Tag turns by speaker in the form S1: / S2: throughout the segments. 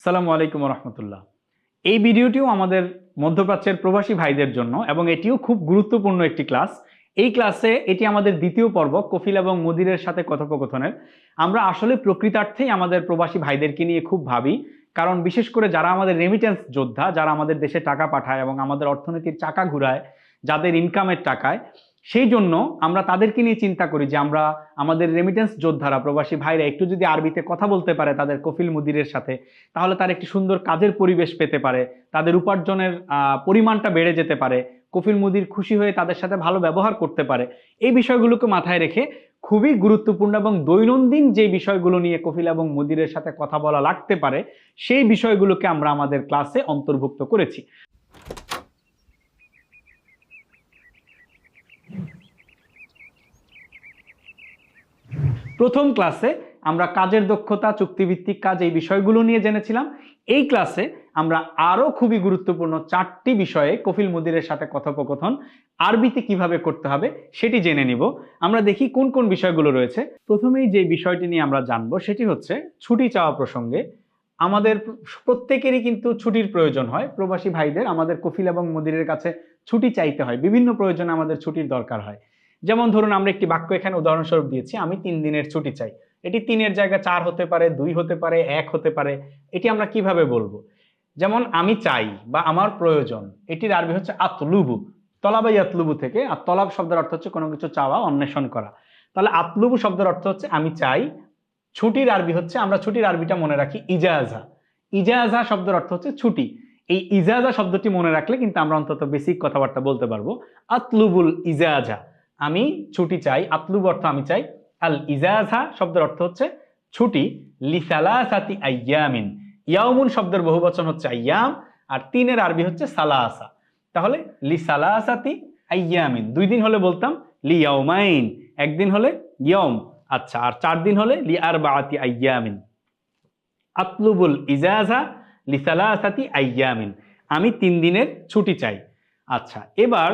S1: আসসালামু আলাইকুম রহমতুল্লাহ। এই ভিডিওটিও আমাদের মধ্যপ্রাচ্যের প্রবাসী ভাইদের জন্য এবং এটিও খুব গুরুত্বপূর্ণ একটি ক্লাস। এই ক্লাসে এটি আমাদের দ্বিতীয় পর্ব কফিল এবং মুদিরের সাথে কথোপকথনের। আমরা আসলে প্রকৃতার্থেই আমাদের প্রবাসী ভাইদেরকে নিয়ে খুব ভাবি, কারণ বিশেষ করে যারা আমাদের রেমিটেন্স যোদ্ধা, যারা আমাদের দেশে টাকা পাঠায় এবং আমাদের অর্থনীতির চাকা ঘুরায়, যাদের ইনকামের টাকায়, সেই জন্য আমরা তাদেরকে নিয়ে চিন্তা করি যে আমরা আমাদের রেমিটেন্স যোদ্ধারা প্রবাসী ভাইরা একটু যদি আরবিতে কথা বলতে পারে তাদের কফিল মুদিরের সাথে, তাহলে তার একটি সুন্দর কাজের পরিবেশ পেতে পারে, তাদের উপার্জনের পরিমাণটা বেড়ে যেতে পারে, কফিল মুদির খুশি হয়ে তাদের সাথে ভালো ব্যবহার করতে পারে। এই বিষয়গুলোকে মাথায় রেখে খুবই গুরুত্বপূর্ণ এবং দৈনন্দিন যে বিষয়গুলো নিয়ে কফিল এবং মুদিরের সাথে কথা বলা লাগতে পারে সেই বিষয়গুলোকে আমরা আমাদের ক্লাসে অন্তর্ভুক্ত করেছি। প্রথম ক্লাসে আমরা কাজের দক্ষতা, চুক্তিভিত্তিক কাজ, এই বিষয়গুলো নিয়ে জেনেছিলাম। এই ক্লাসে আমরা আরো খুবই গুরুত্বপূর্ণ 4টি বিষয়ে কফিল মুদিরের সাথে কথোপকথন আরবিতে কিভাবে করতে হবে সেটি জেনে নিব। আমরা দেখি কোন কোন বিষয়গুলো রয়েছে। প্রথমেই যে বিষয়টি নিয়ে আমরা জানবো সেটি হচ্ছে ছুটি চাওয়া প্রসঙ্গে। আমাদের প্রত্যেকেরই কিন্তু ছুটির প্রয়োজন হয়। প্রবাসী ভাইদের আমাদের কফিল এবং মুদিরের কাছে ছুটি চাইতে হয়, বিভিন্ন প্রয়োজনে আমাদের ছুটির দরকার হয়। যেমন ধরুন, আমরা একটি বাক্য এখানে উদাহরণস্বরূপ দিয়েছি, আমি 3 দিনের ছুটি চাই। এটি 3-এর জায়গায় 4 হতে পারে, 2 হতে পারে, 1 হতে পারে। এটি আমরা কিভাবে বলবো? যেমন আমি চাই বা আমার প্রয়োজন, এটির আরবি হচ্ছে আতলুবু। তলাবা ইয়াতলুবু থেকে, আর তলাব শব্দের অর্থ হচ্ছে কোনো কিছু চাওয়া, অন্বেষণ করা। তাহলে আতলুবু শব্দের অর্থ হচ্ছে আমি চাই। ছুটির আরবি হচ্ছে, আমরা ছুটির আরবিটা মনে রাখি, ইজাজা। ইজাজা শব্দের অর্থ হচ্ছে ছুটি। এই ইজাজা শব্দটি মনে রাখলে কিন্তু আমরা অন্তত বেসিক কথাবার্তা বলতে পারবো। আতলুবুল ইজাজা, আমি ছুটি চাই। আতলুব অর্থ আমি চাই। আল ইজাজা শব্দের অর্থ হচ্ছে ছুটি। লিসালাসাতি আইয়ামিন, ইয়াউমুন শব্দের বহুবচন হচ্ছে আইয়াম, আর 3-এর আরবি হচ্ছে সালাসা। তাহলে লিসালাসাতি আইয়ামিন, 2 দিন হলে বলতাম লিয়াউমাইন, 1 দিন হলে ইয়ম। আচ্ছা, আর 4 দিন হলে লিআরবাআতি আইয়ামিন। আতলুবুল ইজাজা লিসালাসাতি আইয়ামিন, আমি 3 দিনের ছুটি চাই। আচ্ছা, এবার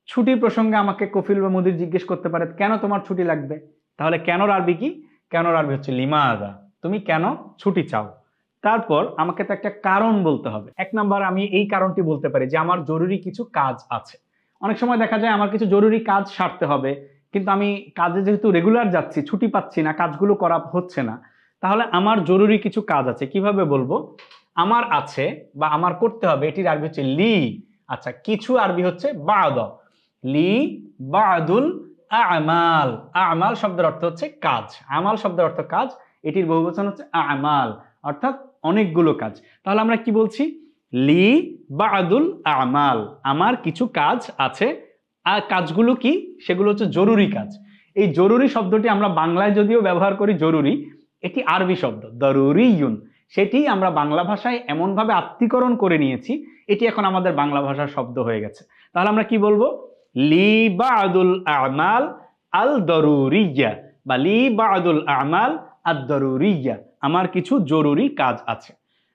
S1: ছুটির প্রসঙ্গে আমাকে কফিল বা মুদির জিজ্ঞেস করতে পারে, কেন তোমার ছুটি লাগবে? তাহলে কেনর আরবি কি? কেনর আরবি হচ্ছে লিমাযা, তুমি কেন ছুটি চাও? তারপর আমাকে তো একটা কারণ বলতে হবে। 1 নাম্বার, আমি এই কারণটি বলতে পারি যে আমার জরুরি কিছু কাজ আছে। অনেক সময় দেখা যায় আমার কিছু জরুরি কাজ সারতে হবে, কিন্তু আমি কাজে যেহেতু রেগুলার যাচ্ছি, ছুটি পাচ্ছি না, কাজগুলো করা হচ্ছে না। তাহলে আমার জরুরি কিছু কাজ আছে, কিভাবে বলবো? আমার আছে বা আমার করতে হবে, এটির আরবি হচ্ছে লি। আচ্ছা, কিছু আরবি হচ্ছে বাদ। লি বাদুল আমাল। আমাল শব্দের অর্থ হচ্ছে কাজ। আমাল শব্দের অর্থ কাজ, এটির বহুবচন হচ্ছে আমাল, অর্থাৎ অনেকগুলো কাজ। তাহলে আমরা কি বলছি? লি বাদুল আমাল, আমার কিছু কাজ আছে। আর কাজগুলো কি? সেগুলো হচ্ছে জরুরি কাজ। এই জরুরি শব্দটি আমরা বাংলায় যদিও ব্যবহার করি জরুরি, এটি আরবি শব্দ দরুরিয়ুন। সেটি আমরা বাংলা ভাষায় এমনভাবে আত্মীকরণ করে নিয়েছি, এটি এখন আমাদের বাংলা ভাষার শব্দ হয়ে গেছে। তাহলে আমরা কি বলবো? লি বাদুল আমাল আল দরুরিয়া, বা লি বাদুল আমাল আদ দরুরিয়া, আমার কিছু জরুরি কাজ আছে।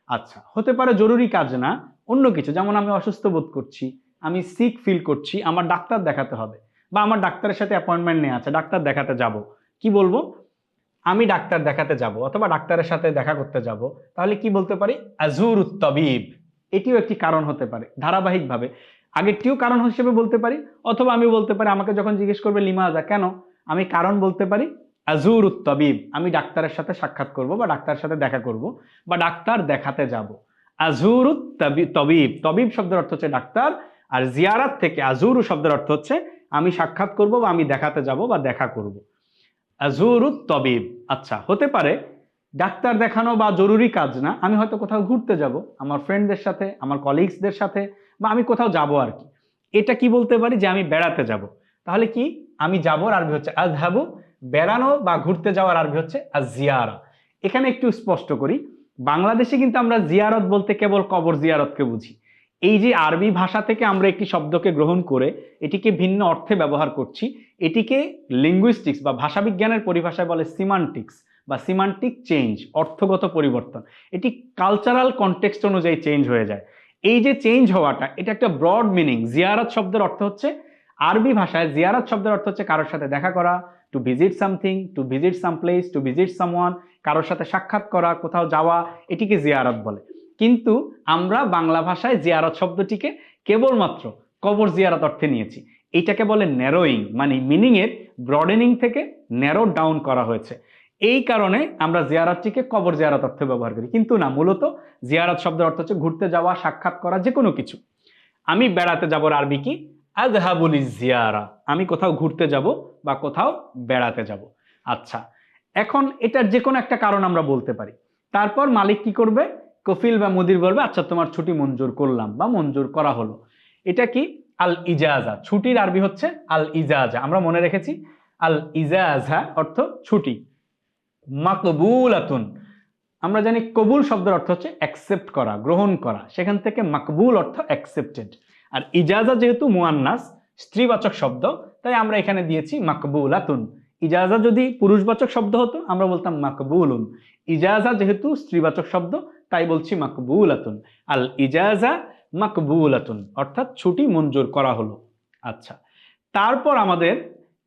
S1: আচ্ছা, হতে পারে জরুরি কাজ না, অন্য কিছু। যেমন আমি অসুস্থ বোধ করছি, আমি সিক ফিল করছি, আমার ডাক্তার দেখাতে হবে, বা আমার ডাক্তারের সাথে অ্যাপয়েন্টমেন্ট নেওয়া আছে, ডাক্তার দেখাতে যাব। কি বলবো? আমি ডাক্তার দেখাতে যাব অথবা ডাক্তারের সাথে দেখা করতে যাব। তাহলে কি বলতে পারি? আজুরুত তাবিব। এটিও একটি কারণ হতে পারে ধারাবাহিকভাবে। আগেরটিও কারণ হিসেবে বলতে পারি, অথবা আমি বলতে পারি, আমাকে যখন জিজ্ঞেস করবে লিমাজা, কেন, আমি কারণ বলতে পারি আজুরুত তাবিব, আমি ডাক্তারের সাথে সাক্ষাৎ করব বা ডাক্তারের সাথে দেখা করব বা ডাক্তার দেখাতে যাব। আজুরুত তাবিব, তবিব শব্দের অর্থ হচ্ছে ডাক্তার, আর জিয়ারাত থেকে আজুরু শব্দের অর্থ হচ্ছে আমি সাক্ষাৎ করব বা আমি দেখাতে যাব বা দেখা করব। আজুরুত তবিব। আচ্ছা, হতে পারে ডাক্তার দেখানো বা জরুরি কাজ না, আমি হয়তো কোথাও ঘুরতে যাব আমার ফ্রেন্ডদের সাথে, আমার কলিগসদের সাথে, বা আমি কোথাও যাব আর কি। এটা কি বলতে পারি? যে আমি বেড়াতে যাব। তাহলে কি? আমি যাবর আরবি হচ্ছে আযহাবু, বেড়ানো বা ঘুরতে যাওয়ার আরবি হচ্ছে আজিয়ারা। এখানে একটু স্পষ্ট করি, বাংলাদেশে কিন্তু আমরা জিয়ারত বলতে কেবল কবর জিয়ারতকে বুঝি। এই যে আরবি ভাষা থেকে আমরা একটি শব্দকে গ্রহণ করে এটিকে ভিন্ন অর্থে ব্যবহার করছি, এটিকে লিঙ্গুইস্টিক্স বা ভাষাবিজ্ঞানের পরিভাষায় বলে সিমান্টিক্স বা সিমান্টিক চেঞ্জ, অর্থগত পরিবর্তন। এটি কালচারাল কনটেক্সট অনুযায়ী চেঞ্জ হয়ে যায়। এই যে চেঞ্জ হওয়াটা, এটা একটা ব্রড মিনিং। জিয়ারত শব্দের অর্থ হচ্ছে, আরবি ভাষায় জিয়ারত শব্দের অর্থ হচ্ছে কারোর সাথে দেখা করা, to visit something, to visit some place, to visit someone, কারোর সাথে সাক্ষাৎ করা, কোথাও যাওয়া, এটিকে জিয়ারত বলে। কিন্তু আমরা বাংলা ভাষায় জিয়ারত শব্দটিকে কেবলমাত্র কবর জিয়ারত অর্থে নিয়েছি। এইটাকে বলে ন্যারোয়িং, মানে মিনিং এর ব্রডেনিং থেকে ন্যারো ডাউন করা হয়েছে। এই কারণে আমরা জিয়ারতটিকে কবর জিয়ারত অর্থে ব্যবহার করি, কিন্তু না, মূলত জিয়ারত শব্দের অর্থ হচ্ছে ঘুরতে যাওয়া, সাক্ষাৎ করা, যে কোনো কিছু। আমি বেড়াতে যাবর আরবি কি? আযহাবুল জিয়ারা, আমি কোথাও ঘুরতে যাব বা কোথাও বেড়াতে যাব। আচ্ছা, এখন এটার যে কোনো একটা কারণ আমরা বলতে পারি। তারপর মালিক কি করবে? কফিল বা মুদির বলবে আচ্ছা তোমার ছুটি মঞ্জুর করলাম বা মঞ্জুর করা হলো। এটা কি? আল ইজাজা। ছুটির আরবি হচ্ছে আল ইজাজা, আমরা মনে রেখেছি। আল ইজাজা অর্থ ছুটি। মাকবুলাতুন, আমরা জানি কবুল শব্দের অর্থ হচ্ছে অ্যাকসেপ্ট করা, গ্রহণ করা, সেখান থেকে মাকবুল অর্থ অ্যাকসেপ্টেড। আর ইজাজা যেহেতু মুয়ান্নাস, স্ত্রীবাচক শব্দ, তাই আমরা এখানে দিয়েছি মাকবুলাতুন। ইজাজা যদি পুরুষবাচক শব্দ হতো আমরা বলতাম মাকবুলুন। ইজাজা যেহেতু স্ত্রীবাচক শব্দ তাই বলছি মাকবুলাতুন। আল ইজাজা মাকবুলাতুন অর্থাৎ ছুটি মঞ্জুর করা হলো। আচ্ছা, তারপর আমাদের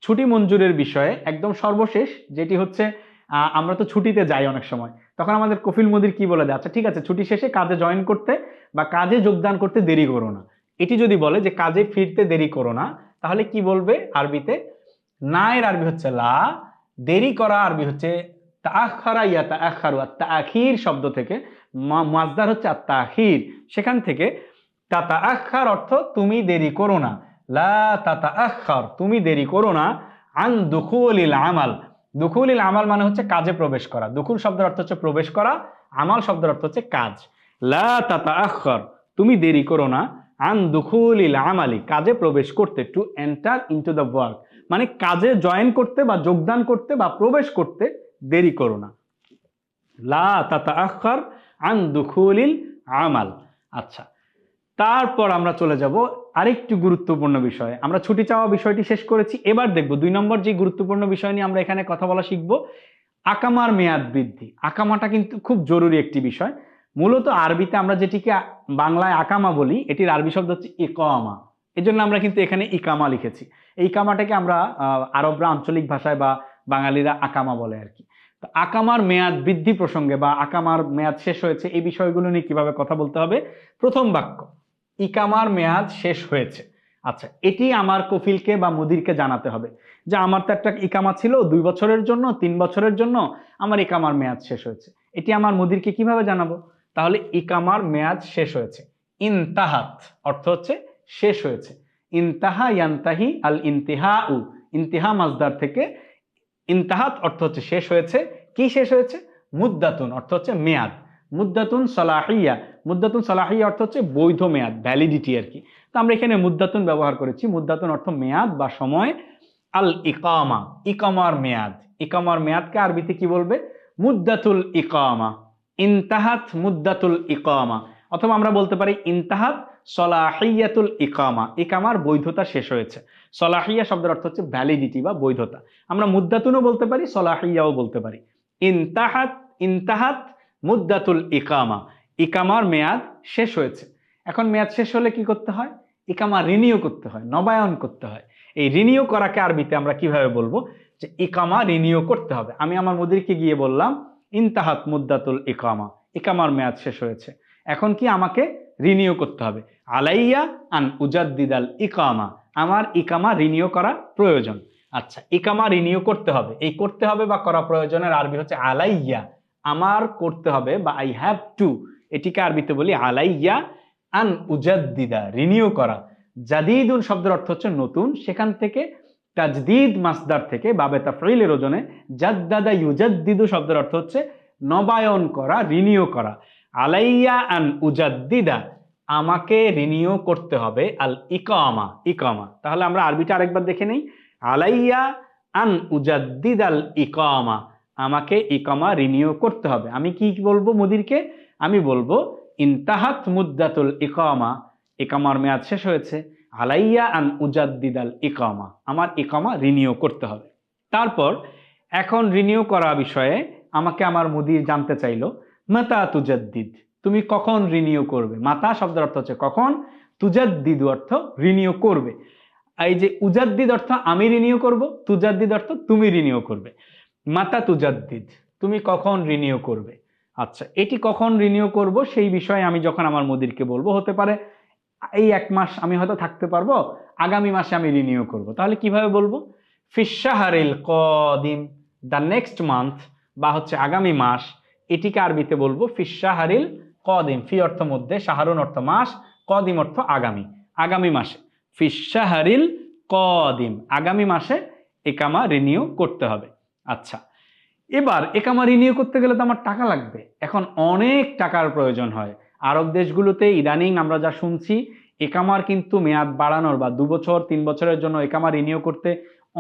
S1: ছুটি মঞ্জুরের বিষয়ে একদম সর্বশেষ যেটি হচ্ছে, আমরা তো ছুটিতে যাই অনেক সময়, তখন আমাদের কফিল মুদির কি বলে দেয়? আচ্ছা ঠিক আছে, ছুটি শেষে কাজে জয়েন করতে বা কাজে যোগদান করতে দেরি করো না। এটি যদি বলে যে কাজে ফিরতে দেরি করো না, তাহলে কি বলবে আরবিতে? না এর আরবি হচ্ছে লা, দেরি করা আরবি হচ্ছে তাআখারা ইয়াতাআখারু। তাআখির শব্দ থেকে মাসদার হচ্ছে আত-তাখির, সেখান থেকে তাতাআখার অর্থ তুমি দেরি করো না। লা তাতাআখার, তুমি দেরি করো না। আন দুখুলিল আমাল, দুখুলিল আমাল মানে হচ্ছে কাজে প্রবেশ করা। দুখুল শব্দের অর্থ হচ্ছে প্রবেশ করা, আমাল শব্দের অর্থ হচ্ছে কাজ। লা তাতাআখার, তুমি দেরি করো না। আন দুখুলিল আমালি, কাজে প্রবেশ করতে, to enter into the work, মানে কাজে জয়েন করতে বা যোগদান করতে বা প্রবেশ করতে দেরি করো না। লা তাতাআখার আন দুখুলিল আমাল। আচ্ছা, তারপর আমরা চলে যাব আরেকটি গুরুত্বপূর্ণ বিষয়। আমরা ছুটি চাওয়া বিষয়টি শেষ করেছি, এবার দেখব 2 নম্বর যে গুরুত্বপূর্ণ বিষয় নিয়ে আমরা এখানে কথা বলা শিখব, আকামার মেয়াদ বৃদ্ধি। আকামাটা কিন্তু খুব জরুরি একটি বিষয়। মূলত আরবিতে আমরা যেটিকে বাংলায় আকামা বলি, এটির আরবি শব্দ হচ্ছে ইকামা। এজন্য আমরা কিন্তু এখানে ইকামা লিখেছি। এই কামাটাকে আমরা আরবরা আঞ্চলিক ভাষায় বা বাঙালিরা আকামা বলে আর কি। তো আকামার মেয়াদ বৃদ্ধি প্রসঙ্গে বা আকামার মেয়াদ শেষ হয়েছে, এই বিষয়গুলো নিয়ে কিভাবে কথা বলতে হবে। প্রথম বাক্য, ইকামার মেয়াদ শেষ হয়েছে। আচ্ছা, এটি আমার কফিলকে বা মুদিরকে জানাতে হবে যে আমার তো একটা ইকামা ছিল 2 বছরের জন্য, 3 বছরের জন্য, আমার ইকামার মেয়াদ শেষ হয়েছে। এটি আমার মুদিরকে কিভাবে জানাবো? তাহলে ইকামার মেয়াদ শেষ হয়েছে। ইনতাহাত অর্থ হচ্ছে শেষ হয়েছে। ইনতাহা ইয়ান্তাহি আল ইনতিহাউ, ইনতিহা মাসদার থেকে ইনতাহাত অর্থ হচ্ছে শেষ হয়েছে। কি শেষ হয়েছে? মুদ্দাতুন অর্থ হচ্ছে মেয়াদ। মুদ্দাতুন সালাহিয়া, মুদ্দাতুন সালাহিয়া অর্থ হচ্ছে বৈধ মেয়াদ, ভ্যালিডিটি আর কি। তো আমরা এখানে মুদ্দাতুন ব্যবহার করেছি। মুদ্দাতুন অর্থ মেয়াদ বা সময়। আল ইকামা, ইকামার মেয়াদ। ইকামার মেয়াদকে আরবিতে কি বলবে? মুদ্দাতুল ইকামা। ইনতাহাত মুদ্দাতুল ইকামা, অথবা আমরা বলতে পারি ইনতাহাত সলাহিয়াতুল ইকামা, ইকামার বৈধতা শেষ হয়েছে। সলাহিয়া শব্দের অর্থ হচ্ছে ভ্যালিডিটি বা বৈধতা। আমরা মুদ্দাতুনও বলতে পারি, সলাহিয়াও বলতে পারি। ইনতাহাত, ইনতাহাত মুদ্দাতুল ইকামা, ইকামার মেয়াদ শেষ হয়েছে। এখন মেয়াদ শেষ হলে কি করতে হয়? ইকামা রিনিউ করতে হয়, নবায়ন করতে হয়। এই রিনিউ করাকে আরবিতে আমরা কিভাবে বলবো? যে ইকামা রিনিউ করতে হবে। আমি আমার মুদিরকে গিয়ে বললাম ইনতাহাত মুদ্দাতুল ইকামা, ইকামার মেয়াদ শেষ হয়েছে, এখন কি আমাকে রিনিউ করতে হবে। আলাইয়া আন উজাদ্দিদাল ইকামা, আমার ইকামা রিনিউ করা প্রয়োজন। আচ্ছা, ইকামা রিনিউ করতে হবে, এই করতে হবে বা করা প্রয়োজনের আরবি হচ্ছে আলাইয়া, আমার করতে হবে বা আই হ্যাভ টু, এটিকে আরবিতে বলি আলাইয়া আন উজাদ্দিদা, রিনিউ করা। জাদিদুন শব্দের অর্থ হচ্ছে নতুন, সেখান থেকে তাজদিদ মাসদার থেকে বাবে তাফঈলের ওজনে জাদ্দাদা ইউজাদ্দিদু শব্দের অর্থ হচ্ছে নবায়ন করা, রিনিউ করা। আলাইয়া আন উজাদ্দিদা, আমাকে রিনিউ করতে হবে আল ইকামা, ইকামা। তাহলে আমরা আরবিটা আরেকবার দেখে নেই। আলাইয়া আন উজাদ্দিদাল ইকামা, আমাকে ইকামা রিনিউ করতে হবে। আমি কি বলবো মুদিরকে? আমি বলবো ইনতাহাত মুদ্দাতুল ইকামা, ইকামার মেয়াদ শেষ হয়েছে। আলাইয়া আন উজাদ্দিদাল ইকামা, আমার ইকামা রিনিউ করতে হবে। তারপর এখন রিনিউ করা বিষয়ে আমাকে আমার মুদির জানতে চাইলো মাতা তুজাদ্দিদ, তুমি কখন রিনিউ করবে? মাতা শব্দের অর্থ হচ্ছে কখন, তুজাদ্দিদু অর্থ রিনিউ করবে। এই যে উজাদ্দিদ অর্থ আমি রিনিউ করব, তুজাদ্দিদ অর্থ তুমি রিনিউ করবে। মাতা তুজাদ্দিদ, তুমি কখন রিনিউ করবে। আচ্ছা, এটি কখন রিনিউ করব সেই বিষয়ে আমি যখন আমার মুদিরকে বলবো, হতে পারে এই 1 মাস আমি হয়তো থাকতে পারবো, আগামী মাসে আমি রিনিউ করব। তাহলে কিভাবে বলবো? Fish-Shahril Kadim, the next month, বা হচ্ছে আগামী মাস, এটিকে আরবিতে বলবো ফিশ-শাহরিল কাদিম। ফি অর্থ মধ্যে, শাহরুন অর্থ মাস, কাদিম অর্থ আগামী, আগামী মাসে। ফিশ-শাহরিল কাদিম, আগামী মাসে ইকামা রিনিউ করতে হবে। আচ্ছা, এবার একামা রিনিউ করতে গেলে তো আমার টাকা লাগবে। এখন অনেক টাকার প্রয়োজন হয়। আরব দেশগুলোতে ইদানিং আমরা যা শুনছি, একামার কিন্তু মেয়াদ বাড়ানোর বা 2 বছর 3 বছরের জন্য একামা রিনিউ করতে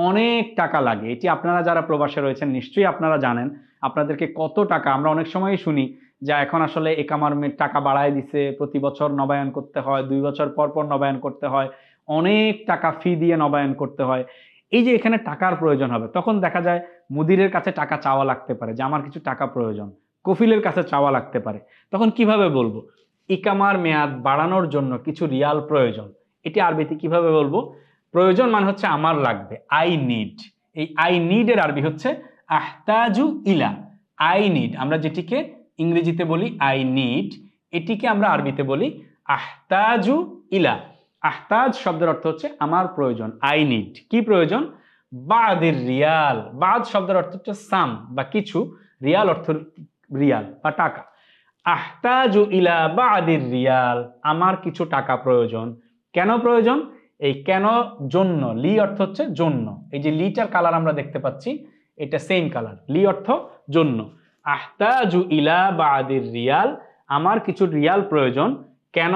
S1: অনেক টাকা লাগে। এটি আপনারা যারা প্রবাসে রয়েছেন নিশ্চয়ই আপনারা জানেন আপনাদেরকে কত টাকা, আমরা অনেক সময়ই শুনি যে এখন আসলে একামার টাকা বাড়ায় দিছে, প্রতি বছর নবায়ন করতে হয়, 2 বছর পর পর নবায়ন করতে হয়, অনেক টাকা ফি দিয়ে নবায়ন করতে হয়। এই যে এখানে টাকার প্রয়োজন হবে, তখন দেখা যায় মুদিরের কাছে টাকা চাওয়া লাগতে পারে যে আমার কিছু টাকা প্রয়োজন, কফিলের কাছে চাওয়া লাগতে পারে। তখন কিভাবে বলবো? ইকামার মেয়াদ বাড়ানোর জন্য কিছু রিয়াল প্রয়োজন, এটি আরবিতে কিভাবে বলবো? প্রয়োজন মানে হচ্ছে আমার লাগবে, আই নিড। এই আই নিড এর আরবি হচ্ছে আহতাজু ইলা। আই নিড, আমরা যেটিকে ইংরেজিতে বলি আই নিড, এটিকে আমরা আরবিতে বলি আহতাজু ইলা। আহতাজ শব্দের অর্থ হচ্ছে আমার প্রয়োজন, আই নিড। কি প্রয়োজন? বাদের রিয়াল। বাদ শব্দের অর্থ হচ্ছে সাম বা কিছু, রিয়াল অর্থ রিয়াল বা টাকা। আহতাজু ইলা বাদের রিয়াল, আমার কিছু টাকা প্রয়োজন। কেন প্রয়োজন? এই কেন, জন্য, লি অর্থ হচ্ছে জন্য। এই যে লিটার কালার আমরা দেখতে পাচ্ছি, এটা সেম কালার, লি অর্থ জন্য। আহতাজু ইলা বাদের রিয়াল, আমার কিছু রিয়াল প্রয়োজন। কেন?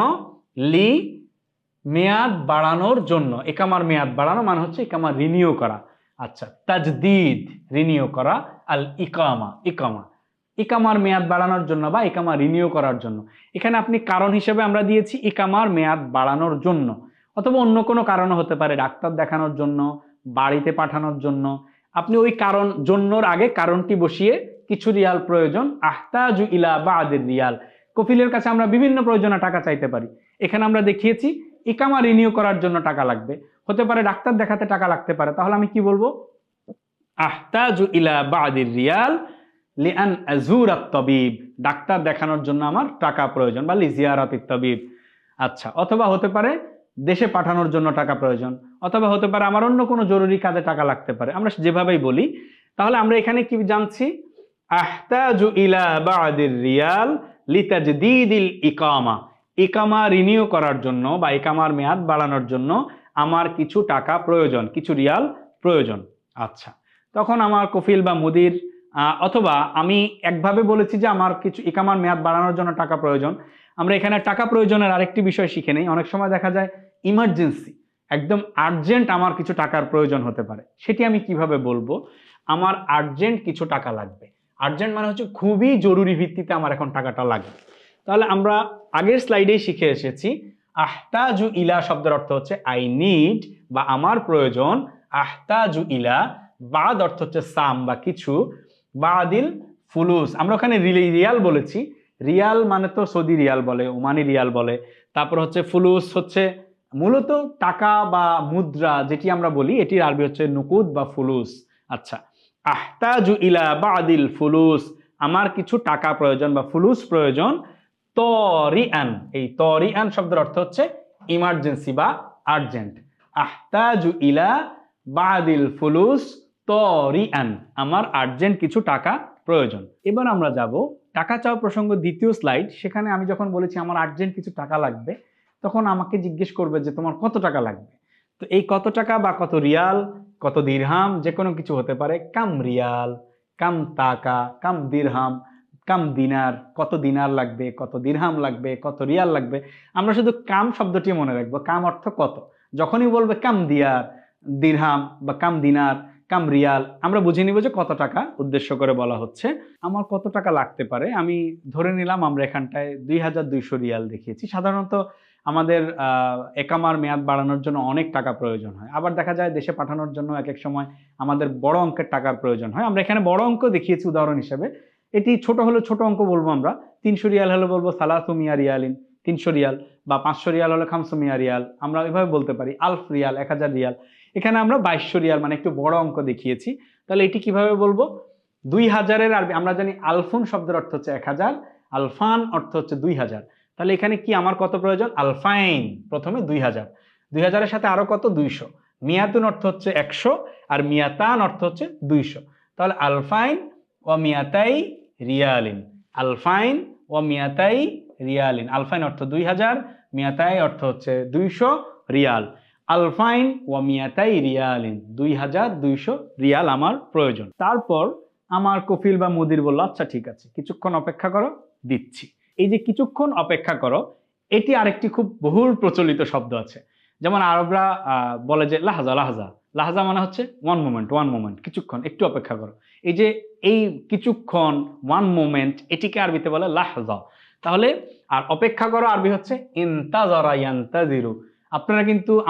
S1: লি, মেয়াদ বাড়ানোর জন্য। একামার মেয়াদ বাড়ানো মানে হচ্ছে ইকামা রিনিউ করা। আচ্ছা, তাজদিদ, রিনিউ করা। আল ইকামা, ইকামা, ইকামার মেয়াদ বাড়ানোর জন্য বা ইকামা রিনিউ করার জন্য। এখানে আপনি কারণ হিসেবে আমরা দিয়েছি ইকামার মেয়াদ বাড়ানোর জন্য, অথবা অন্য কোনো কারণও হতে পারে, ডাক্তার দেখানোর জন্য, বাড়িতে পাঠানোর জন্য। আপনি ওই কারণ, জন্যর আগে কারণটি বসিয়ে কিছু রিয়াল প্রয়োজন, আহতাজু ইলা বাদের রিয়াল। কফিলের কাছে আমরা বিভিন্ন প্রয়োজনে টাকা চাইতে পারি। এখানে আমরা দেখিয়েছি ইকামা রিনিউ করার জন্য টাকা লাগবে, হতে পারে ডাক্তার দেখাতে টাকা লাগতে পারে। তাহলে আমি কি বলবো? আহতাজু ইলা বাদির রিয়াল লিআন আযুরাত তাবিব, ডাক্তার দেখানোর জন্য আমার টাকা প্রয়োজন, বা লিজিয়ারাতিত তাবিব। আচ্ছা, অথবা হতে পারে দেশে পাঠানোর জন্য টাকা প্রয়োজন, অথবা হতে পারে আমার অন্য কোনো জরুরি কাজে টাকা লাগতে পারে, আমরা যেভাবেই বলি। তাহলে আমরা এখানে কি জানছি? আহতাজু ইলা বাদির রিয়াল লিতাজদীদিল ইকামা, ইকামা রিনিউ করার জন্য বা ইকামার মেয়াদ বাড়ানোর জন্য আমার কিছু টাকা প্রয়োজন, কিছু রিয়াল প্রয়োজন। আচ্ছা, তখন আমার কফিল বা মুদির, অথবা আমি একভাবে বলেছি যে আমার কিছু ইকামার মেয়াদ বাড়ানোর জন্য টাকা প্রয়োজন। আমরা এখানে টাকা প্রয়োজনের আরেকটি বিষয় শিখে নেই। অনেক সময় দেখা যায় ইমার্জেন্সি, একদম আর্জেন্ট আমার কিছু টাকার প্রয়োজন হতে পারে, সেটি আমি কিভাবে বলবো? আমার আর্জেন্ট কিছু টাকা লাগবে। আর্জেন্ট মানে হচ্ছে খুবই জরুরি ভিত্তিতে আমার এখন টাকাটা লাগবে। তাহলে আমরা আগের স্লাইডেই শিখে এসেছি আহতাজু ইলা শব্দের অর্থ হচ্ছে আই নিড বা আমার প্রয়োজন। আহতাজু ইলা, বাদ অর্থ হচ্ছে সাম বা কিছু, বাদিল ফুলুস, আমরা ওখানে রিয়াল বলেছি। রিয়াল মানে তো সৌদি রিয়াল বলে, ওমানি রিয়াল বলে। তারপর হচ্ছে ফুলুস, হচ্ছে মূলত টাকা বা মুদ্রা যেটি আমরা বলি, এটির আরবি হচ্ছে নুকুদ বা ফুলুস। আচ্ছা, আহতাজু ইলা বাদিল ফুলুস, আমার কিছু টাকা প্রয়োজন বা ফুলুস প্রয়োজন। তরিআন, এই তরিআন শব্দের অর্থ হচ্ছে ইমার্জেন্সি বা আর্জেন্ট। আহতাজু ইলা বাদিল ফুলুস তরিআন, আমার আর্জেন্ট কিছু টাকা প্রয়োজন। এবার আমরা যাব টাকা চাওয়া প্রসঙ্গ দ্বিতীয় স্লাইড। সেখানে আমি যখন বলেছি আমার আর্জেন্ট কিছু টাকা লাগবে, তখন আমাকে জিজ্ঞেস করবে যে তোমার কত টাকা লাগবে। তো এই কত টাকা বা কত রিয়াল, কত দিরহাম, যে কোনো কিছু হতে পারে। কাম রিয়াল, কাম টাকা, কাম দিরহাম, কাম দিনার, কত দিনার লাগবে, কত দিরহাম লাগবে, কত রিয়াল লাগবে। আমরা শুধু কাম শব্দটি মনে রাখবো, কাম অর্থ কত। যখনই বলবে কাম দিয়ার, দিরহাম বা কাম দিনার, কাম রিয়াল, আমরা বুঝে নিব যে কত টাকা উদ্দেশ্য করে বলা হচ্ছে। আমার কত টাকা লাগতে পারে, আমি ধরে নিলাম আমরা এখানটায় 2200 রিয়াল দেখিয়েছি। সাধারণত আমাদের একামার মেয়াদ বাড়ানোর জন্য অনেক টাকা প্রয়োজন হয়। আবার দেখা যায় দেশে পাঠানোর জন্য এক এক সময় আমাদের বড় অঙ্কের টাকার প্রয়োজন হয়। আমরা এখানে বড় অঙ্ক দেখিয়েছি উদাহরণ হিসেবে। এটি ছোট হলে ছোট অঙ্ক বলবো আমরা, 300 রিয়াল হলে বলবো সালাসু মিয়া রিয়ালিন, 300 রিয়াল। বা 500 রিয়াল হলে 500 রিয়াল, আমরা এভাবে বলতে পারি। আলফ রিয়াল 1000 রিয়াল, এখানে আমরা 2200 রিয়াল মানে একটু বড় অঙ্ক দেখিয়েছি। তাহলে এটি কিভাবে বলবো? 2000-এর আরবি আমরা জানি আলফুন শব্দের অর্থ হচ্ছে 1000, আলফান অর্থ হচ্ছে 2000। তাহলে এখানে কি আমার কত প্রয়োজন? আলফাইন, প্রথমে 2000, 2000-এর সাথে আরো কত? 200। মিয়াতুন অর্থ হচ্ছে 100 আর মিয়াতান অর্থ হচ্ছে 200। তাহলে আলফাইন ও মিয়াতাই রিয়ালিন, আলফাইন ও মিয়াতাই রিয়ালিন। আলফাইন অর্থ 2000, মিয়াতাই অর্থ হচ্ছে 200 রিয়াল। আলফাইন ও মিয়াতাই রিয়ালিন, 2200 রিয়াল আমার প্রয়োজন। তারপর আমার কফিল বা মুদির বলল, আচ্ছা ঠিক আছে, কিছুক্ষণ অপেক্ষা করো, দিচ্ছি। এই যে কিছুক্ষণ অপেক্ষা করো, এটি আরেকটি খুব বহুল প্রচলিত শব্দ আছে। যেমন আরবরা বলে যে লাহাজা, লাহাজা, লাহাজা মানে হচ্ছে ওয়ান মোমেন্ট, ওয়ান মোমেন্ট, কিছুক্ষণ, একটু অপেক্ষা করো। এই যে এই কিছুক্ষণ, ওয়ান মোমেন্ট, এটিকে আরবিতে বলে লাহজা। তাহলে আর অপেক্ষা করো আরবি হচ্ছে ইনতাজারা ইয়ান্তাজিরু।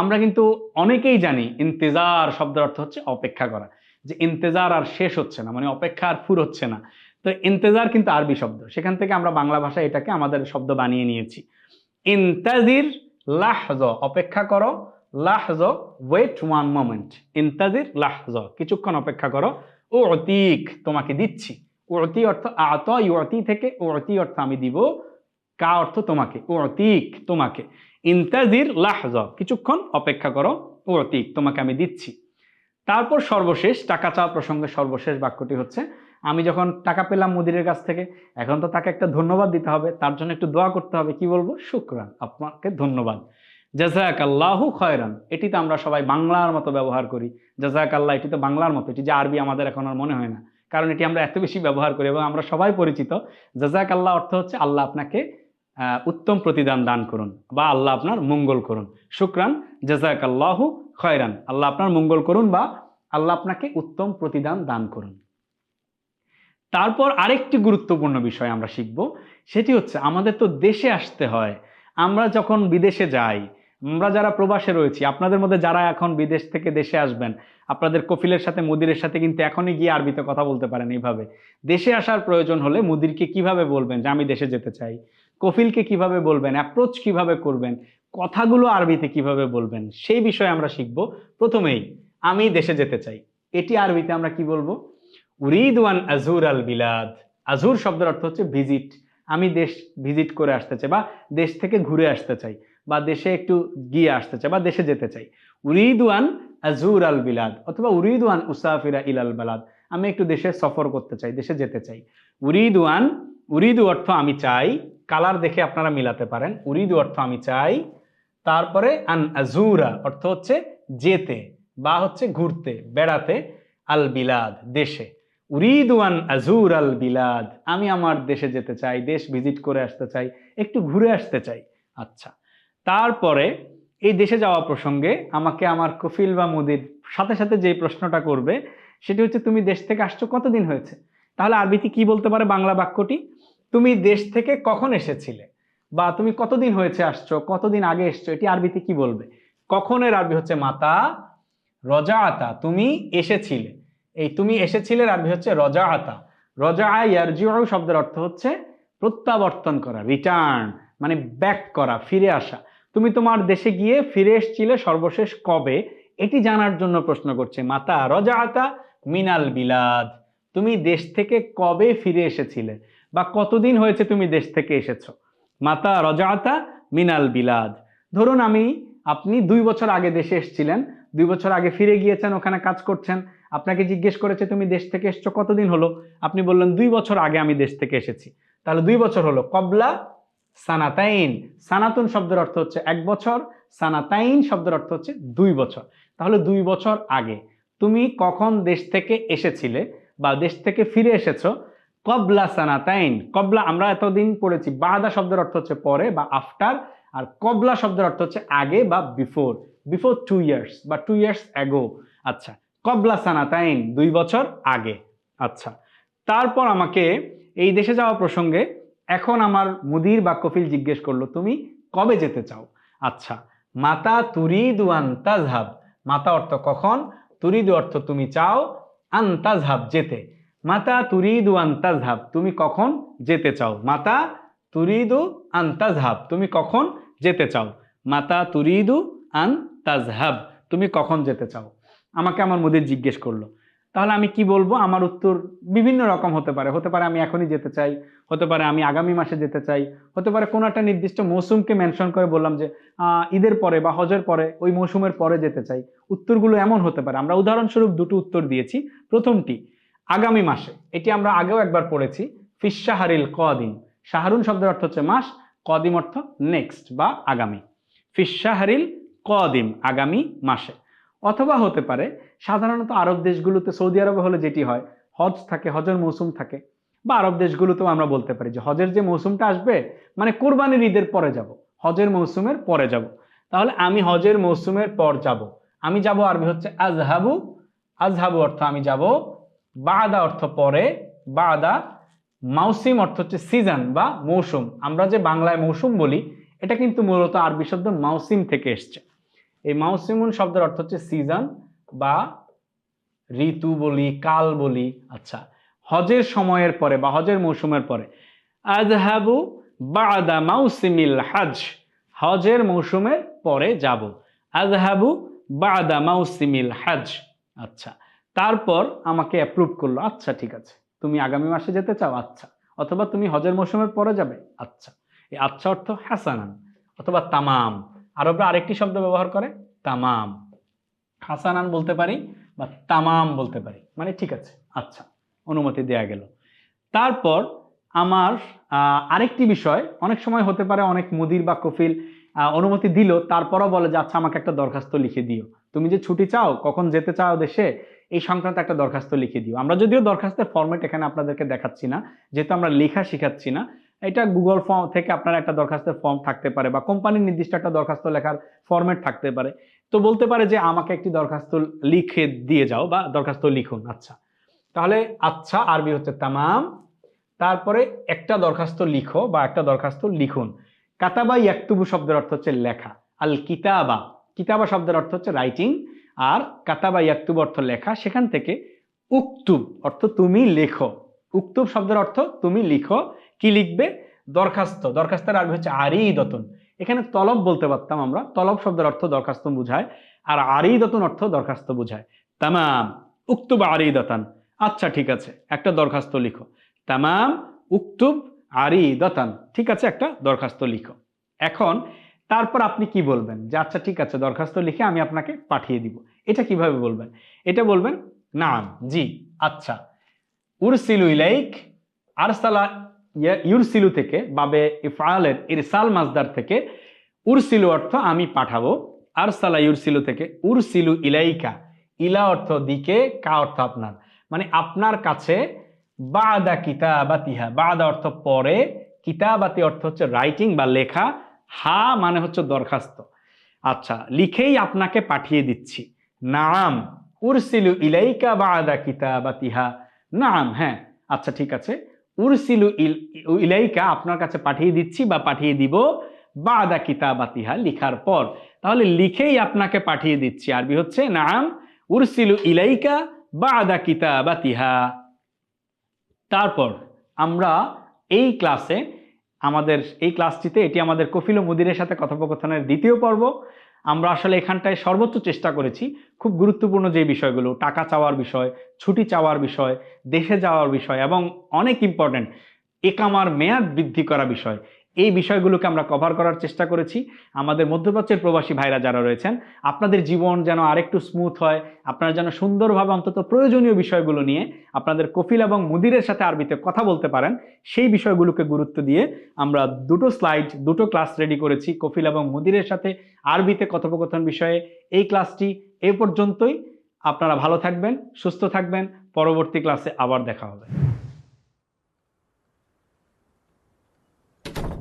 S1: আমরা কিন্তু অনেকেই জানি ইন্তেজার শব্দের অর্থ হচ্ছে অপেক্ষা করা, যে ইন্তেজার আর শেষ হচ্ছে না, মানে অপেক্ষা আর ফুর হচ্ছে না। তো ইন্তেজার কিন্তু আরবি শব্দ, সেখান থেকে আমরা বাংলা ভাষায় এটাকে আমাদের শব্দ বানিয়ে নিয়েছি। ইনতাজির লাহজ, অপেক্ষা করো, লাহজ ওয়েট ওয়ান মোমেন্ট, ইনতাজির লাহজ, কিছুক্ষণ অপেক্ষা করো। ও অতীক, তোমাকে দিচ্ছি। ওতি অর্থ আত, ইউতি থেকে ওতি অর্থ আমি দিব, কা অর্থ তোমাকে, ওতিক তোমাকে। ইনতাজির লাহজ, কিছুক্ষণ অপেক্ষা করো, ওতিক তোমাকে আমি দিচ্ছি। তারপর সর্বশেষ টাকা চাওয়া প্রসঙ্গে সর্বশেষ বাক্যটি হচ্ছে, আমি যখন টাকা পেলাম মুদিরের কাছ থেকে, এখন তো তাকে একটা ধন্যবাদ দিতে হবে, তার জন্য একটু দোয়া করতে হবে। কি বলবো? শুকরান, আপনাকে ধন্যবাদ। জাযাকাল্লাহু খায়রান, এটি তো আমরা সবাই বাংলার মতো ব্যবহার করি। জাযাকাল্লাহ, এটি তো বাংলার মতো, এটি যে আরবি আমাদের এখন আর মনে হয় না, কারণ এটি আমরা এত বেশি ব্যবহার করি এবং আমরা সবাই পরিচিত। জাযাকাল্লাহ অর্থ হচ্ছে আল্লাহ আপনাকে উত্তম প্রতিদান দান করুন, বা আল্লাহ আপনার মঙ্গল করুন। শুকরান, জাযাকাল্লাহু খায়রান, আল্লাহ আপনার মঙ্গল করুন বা আল্লাহ আপনাকে উত্তম প্রতিদান দান করুন। তারপর আরেকটি গুরুত্বপূর্ণ বিষয় আমরা শিখব, সেটি হচ্ছে আমাদের তো দেশে আসতে হয়। আমরা যখন বিদেশে যাই, আমরা যারা প্রবাসে রয়েছি, আপনাদের মধ্যে যারা এখন বিদেশ থেকে দেশে আসবেন, আপনাদের কফিলের সাথে মুদিরের সাথে কিন্তু এখনই গিয়ে আরবিতে কথা বলতে পারেন। এইভাবে দেশে আসার প্রয়োজন হলে মুদিরকে কিভাবে বলবেন যে আমি দেশে যেতে চাই, কফিলকে কিভাবে বলবেন, অ্যাপ্রোচ কিভাবে করবেন, কথাগুলো আরবিতে কিভাবে বলবেন, সেই বিষয়ে আমরা শিখব। প্রথমেই আমি দেশে যেতে চাই, এটি আরবিতে আমরা কি বলবো? উরিদু আন আজুর আল বিলাদ। আজুর শব্দের অর্থ হচ্ছে ভিজিট, আমি দেশ ভিজিট করে আসতে চাই, বা দেশ থেকে ঘুরে আসতে চাই, বা দেশে একটু গিয়ে আসতে চাই, বা দেশে যেতে চাই। উরিদু আন আজুর আল বিলাদ, অথবা উরিদু আন উসাফিরা ইলাল বালাদ, আমি একটু দেশে সফর করতে চাই, দেশে যেতে চাই। উরিদু আন, উরিদু অর্থ আমি চাই, কালার দেখে আপনারা মিলাতে পারেন। উরিদু অর্থ আমি চাই, তারপরে আন আজুরা অর্থ হচ্ছে যেতে বা হচ্ছে ঘুরতে, বেড়াতে, আল বিলাদ দেশে। উরিদু আন আজুর আল বিলাদ, আমি আমার দেশে যেতে চাই, দেশ ভিজিট করে আসতে চাই, একটু ঘুরে আসতে চাই। আচ্ছা, তারপরে এই দেশে যাওয়া প্রসঙ্গে আমাকে আমার কফিল বা মুদির সাথে সাথে যে প্রশ্নটা করবে সেটি হচ্ছে, তুমি দেশ থেকে আসছো কতদিন হয়েছে? তাহলে আরবিতে কি বলতে পারে বাংলা বাক্যটি? তুমি দেশ থেকে কখন এসেছিলে, বা তুমি কতদিন হয়েছে আসছো, কতদিন আগে এসছো, এটি আরবিতে কি বলবে? কখনের আরবি হচ্ছে মাতা, রজাআতা তুমি এসেছিলে, এই তুমি এসেছিলের আরবি হচ্ছে রজাআতা। রজাআ ইয়ারজিউ শব্দের অর্থ হচ্ছে প্রত্যাবর্তন করা, রিটার্ন, মানে ব্যাক করা, ফিরে আসা। তুমি তোমার দেশে গিয়ে ফিরে এসেছিলে সর্বশেষ কবে, এটি জানার জন্য প্রশ্ন করছে। মাতা রজাআতা মিনাল বিলাদ, তুমি দেশ থেকে কবে ফিরে এসেছিলে, বা কতদিন হয়েছে তুমি দেশ থেকে এসেছো। মাতা রজাআতা মিনাল বিলাদ। ধরুন আপনি 2 বছর আগে দেশে এসেছিলেন, 2 বছর আগে ফিরে গিয়েছেন, ওখানে কাজ করছেন, আপনাকে জিজ্ঞেস করেছে তুমি দেশ থেকে এসছো কতদিন হলো, আপনি বললেন 2 বছর আগে আমি দেশ থেকে এসেছি। তাহলে 2 বছর হলো। কবলা সানাতাইন, সানাতুন শব্দের অর্থ হচ্ছে 1 বছর, সানাতাইন শব্দের অর্থ হচ্ছে 2 বছর। তাহলে 2 বছর আগে তুমি কখন দেশ থেকে এসেছিলে বা দেশ থেকে ফিরে এসেছো? কবলা সানাতাইন। কবলা আমরা এতদিন পড়েছি, বাদা শব্দের অর্থ হচ্ছে পরে বা আফটার, আর কবলা শব্দের অর্থ হচ্ছে আগে বা বিফোর, বিফোর 2 ইয়ার্স বা 2 ইয়ার্স অ্যাগো। আচ্ছা, কবলা সানাতাইন 2 বছর আগে। আচ্ছা, তারপর আমাকে এই দেশে যাওয়া প্রসঙ্গে এখন আমার মুদির বা কফিল জিজ্ঞেস করলো তুমি কবে যেতে চাও। আচ্ছা, মাতা তুরিদু আন তাযহাব, মাতা অর্থ কখন, তুরিদু অর্থ তুমি চাও, আন তাযহাব যেতে। মাতা তুরিদু আন তাযহাব, তুমি কখন যেতে চাও। মাতা তুরিদু আন তাযহাব, তুমি কখন যেতে চাও। মাতা তুরিদু আন তাজহাব, তুমি কখন যেতে চাও। আমাকে আমার মুদির জিজ্ঞেস করলো, তাহলে আমি কি বলবো? আমার উত্তর বিভিন্ন রকম হতে পারে। হতে পারে আমি এখনই যেতে চাই, হতে পারে আমি আগামী মাসে যেতে চাই, হতে পারে কোনো একটা নির্দিষ্ট মৌসুমকে মেনশন করে বললাম যে ঈদের পরে বা হজের পরে, ওই মৌসুমের পরে যেতে চাই। উত্তরগুলো এমন হতে পারে। আমরা উদাহরণস্বরূপ দুটো উত্তর দিয়েছি। প্রথমটি আগামী মাসে, এটি আমরা আগেও একবার পড়েছি। ফিশাহারিল কদিম, শাহরুন শব্দের অর্থ হচ্ছে মাস, কদিম অর্থ নেক্সট বা আগামী। ফিশাহারিল কদিম, আগামী মাসে। অথবা হতে পারে সাধারণত আরব দেশগুলোতে, সৌদি আরবে হলে যেটি হয়, হজ থাকে, হজের মৌসুম থাকে, বা আরব দেশগুলোতেও আমরা বলতে পারি যে হজের যে মৌসুমটা আসবে, মানে কোরবানির ঈদের পরে যাব, হজের মৌসুমের পরে যাব। তাহলে আমি হজের মৌসুমের পর যাব। আমি যাব আরবি হচ্ছে আজহাবু। আজহাবু অর্থ আমি যাব, বাদা অর্থ পরে, বাদা। মাউসিম অর্থ হচ্ছে সিজন বা মৌসুম। আমরা যে বাংলায় মৌসুম বলি, এটা কিন্তু মূলত আরবি শব্দ মাউসিম থেকে এসছে। এই মাউসিমুন শব্দের অর্থ হচ্ছে সিজন বা ঋতু বলি, কাল বলি। আচ্ছা, হজের সময়ের পরে বা হজের মৌসুমের পরে। আযহাবু বাদা মাউসিমিল হজ, হজের মৌসুমের পরে যাব। আযহাবু বাদা মাউসিমিল হজ। আচ্ছা, তারপর আমাকে অ্যাপ্রুভ করলো, আচ্ছা ঠিক আছে, তুমি আগামী মাসে যেতে চাও, আচ্ছা। অথবা তুমি হজের মৌসুমের পরে যাবে, আচ্ছা। এই আচ্ছা অর্থ হাসানান অথবা তামাম। আরবরা আরেকটি শব্দ ব্যবহার করে, তামাম। হাসানান বলতে পারি বা তামাম বলতে পারি, মানে ঠিক আছে, আচ্ছা, অনুমতি দেয়া গেল। তারপর আমার আরেকটি বিষয়, অনেক সময় হতে পারে অনেক মুদির বা কফিল অনুমতি দিল, তারপরও বলে যে আচ্ছা আমাকে একটা দরখাস্ত লিখে দিও, তুমি যে ছুটি চাও, কখন যেতে চাও দেশে, এই সংক্রান্ত একটা দরখাস্ত লিখে দিও। আমরা যদিও দরখাস্তের ফরম্যাট এখানে আপনাদেরকে দেখাচ্ছি না, যেহেতু আমরা লেখা শিখাচ্ছি না। এটা গুগল ফর্ম থেকে আপনার একটা দরখাস্তের ফর্ম থাকতে পারে, বা কোম্পানির নির্দিষ্ট একটা দরখাস্ত লেখার ফরম্যাট থাকতে পারে। তো বলতে পারে যে আমাকে একটি দরখাস্ত লিখে দিয়ে যাও বা দরখাস্ত লিখুন। আচ্ছা, তাহলে আচ্ছা আরবি হচ্ছে তামাম। তারপরে একটা দরখাস্ত লিখো বা একটা দরখাস্ত লিখুন। কাতাবা ইয়াকতুবু শব্দের অর্থ হচ্ছে লেখা। আল কিতাবা, কিতাবা শব্দের অর্থ হচ্ছে রাইটিং, আর কাতাবা ইয়াকতুবু অর্থ লেখা। সেখান থেকে উক্তুব অর্থ তুমি লেখো। উক্তুব শব্দের অর্থ তুমি লিখো। কি লিখবে? দরখাস্ত। দরখাস্তের আরবি হচ্ছে আরিদতুন। এখানে তলব বলতে পারতাম আমরা, তলব শব্দের অর্থ দরখাস্ত বোঝায়, আর আরিদতুন অর্থ দরখাস্ত বোঝায়। তামাম উক্তুব আরিদাতান, আচ্ছা ঠিক আছে, একটা দরখাস্ত লিখো। তামাম উক্তুব আরিদাতান, ঠিক আছে, একটা দরখাস্ত লিখো। এখন তারপর আপনি কি বলবেন? যে আচ্ছা ঠিক আছে, দরখাস্ত লিখে আমি আপনাকে পাঠিয়ে দিব। এটা কিভাবে বলবেন? এটা বলবেন নাম, জি, আচ্ছা। উরসিলু ইলাইক, আরসালা ইউরসিলু থেকে, বাবে ইফআলের ইরসাল মাসদার থেকে উরসিলু অর্থ আমি পাঠাবো। আরসালা ইউরসিলু থেকে উরসিলু ইলাইকা, ইলা অর্থ দিকে, কা অর্থ আপনার, মানে আপনার কাছে। বাদা কিতাবাতিহা, বাদা অর্থ পরে, কিতাবাতি অর্থ হচ্ছে রাইটিং বা লেখা, হা মানে হচ্ছে দরখাস্ত। আচ্ছা, লিখেই আপনাকে পাঠিয়ে দিচ্ছি। নাম উরসিলু ইলাইকা বাদা কিতাবাতিহা, নাম, হ্যাঁ, আচ্ছা ঠিক আছে। উরসিলু ইলাইকা, আপনার কাছে পাঠিয়ে দিচ্ছি বা পাঠিয়ে দিব, বাদা কিতাবাতিহা, লিখার পর। তাহলে লিখেই আপনাকে পাঠিয়ে দিচ্ছি আরবি হচ্ছে নাম উরসিলু ইলাইকা বাদা কিতাবাতিহা। তারপর আমরা এই ক্লাসে, আমাদের এই ক্লাসটিতে, এটি আমাদের কফিল ও মুদিরের সাথে কথোপকথনের দ্বিতীয় পর্ব। আমরা আসলে এখানটায় সর্বোচ্চ চেষ্টা করেছি খুব গুরুত্বপূর্ণ যে বিষয়গুলো, টাকা চাওয়ার বিষয়, ছুটি চাওয়ার বিষয়, দেশে যাওয়ার বিষয়, এবং অনেক ইম্পর্টেন্ট একামার মেয়াদ বৃদ্ধি করা বিষয়, এই বিষয়গুলোকে আমরা কভার করার চেষ্টা করেছি। আমাদের মধ্যপ্রাচ্যের প্রবাসী ভাইরা যারা রয়েছেন, আপনাদের জীবন যেন আরেকটু স্মুথ হয়, আপনারা যেন সুন্দরভাবে অন্তত প্রয়োজনীয় বিষয়গুলো নিয়ে আপনাদের কফিল এবং মুদিরের সাথে আরবিতে কথা বলতে পারেন, সেই বিষয়গুলোকে গুরুত্ব দিয়ে আমরা দুটো স্লাইড, দুটো ক্লাস রেডি করেছি কফিল এবং মুদিরের সাথে আরবিতে কথোপকথন বিষয়ে। এই ক্লাসটি এ পর্যন্তই। আপনারা ভালো থাকবেন, সুস্থ থাকবেন। পরবর্তী ক্লাসে আবার দেখা হবে।